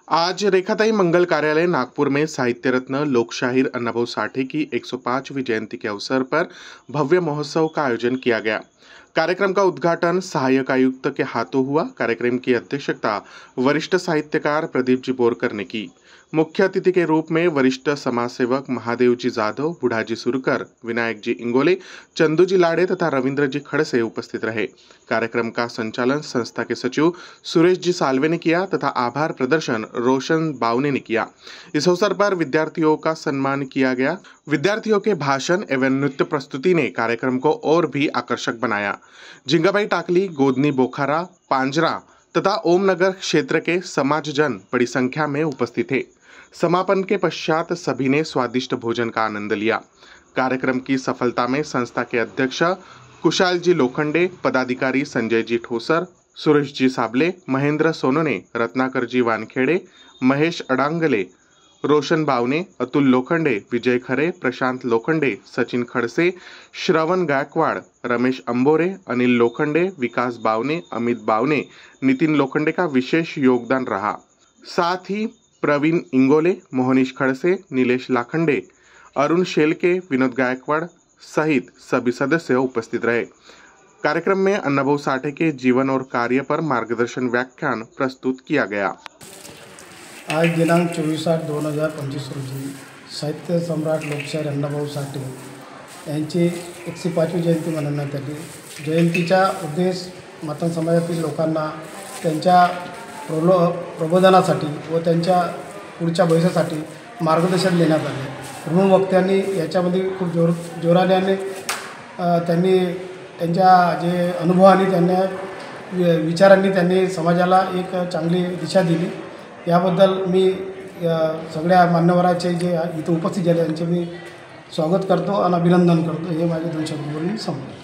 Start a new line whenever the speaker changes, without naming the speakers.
आज रेखाताई मंगल कार्यालय नागपुर में साहित्य रत्न लोकशाहीर अन्नाभाऊ साठे की 105वीं जयंती के अवसर पर भव्य महोत्सव का आयोजन किया गया। कार्यक्रम का उद्घाटन सहायक आयुक्त के हाथों हुआ। कार्यक्रम की अध्यक्षता वरिष्ठ साहित्यकार प्रदीप जी बोरकर ने की। मुख्य अतिथि के रूप में वरिष्ठ समाजसेवक महादेव जी जाधव, बुढ़ाजी सुरकर, विनायक जी इंगोले, चंदू जी लाड़े तथा रविंद्र जी खड़से उपस्थित रहे। कार्यक्रम का संचालन संस्था के सचिव सुरेश जी साल्वे ने किया तथा आभार प्रदर्शन रोशन बावने ने किया। इस अवसर पर विद्यार्थियों का सम्मान किया गया। विद्यार्थियों के भाषण एवं नृत्य प्रस्तुति ने कार्यक्रम को और भी आकर्षक बनाया। जिंगाबाई टाकली, गोदनी बोखारा, पांजरा तथा ओमनगर क्षेत्र के समाजजन बड़ी संख्या में उपस्थित थे। समापन के पश्चात सभी ने स्वादिष्ट भोजन का आनंद लिया। कार्यक्रम की सफलता में संस्था के अध्यक्ष कुशाल जी लोखंडे, पदाधिकारी संजय जी ठोसर, सुरेश जी साबले, महेंद्र सोनोने, रत्नाकर जी वानखेड़े, महेश अडांगले, रोशन बावने, अतुल लोखंडे, विजय खरे, प्रशांत लोखंडे, सचिन खड़से, श्रवण गायकवाड़, रमेश अंबोरे, अनिल लोखंडे, विकास बावने, अमित बावने, नितिन लोखंडे का विशेष योगदान रहा। साथ ही प्रवीण इंगोले, मोहनीश खड़से, नीलेश लाखंडे, अरुण शेलके, विनोद गायकवाड़ सहित सभी सदस्य उपस्थित रहे। कार्यक्रम में अन्नाभाऊ साठे के जीवन और कार्य पर मार्गदर्शन व्याख्यान प्रस्तुत किया गया।
आज दिनांक 24/8/2025 रोजी साहित्य सम्राट लोकशाहीर अन्नाभाऊ साठे यांची 105वी जयंती मनवण्यात आली। जयंतीचा उद्देश मातंग समाजातील लोकांना त्यांच्या प्रबोधनासाठी व त्यांच्या पुढच्या भविष्यासाठी मार्गदर्शन देण्यात आले। प्रमुख वक्त्यांनी याच्यामध्ये खूप जोराने त्यांनी त्यांच्या जे अनुभवाने त्यांना विचारांनी त्यांनी समाजाला एक चांगली दिशा दिली। याबद्दल मी सगळ्या मान्यवरांचे जे इथे उपस्थित झाले त्यांचे मी स्वागत करतो आणि अभिनंदन करतो। हे माझे 2 शब्द बोलून संपले।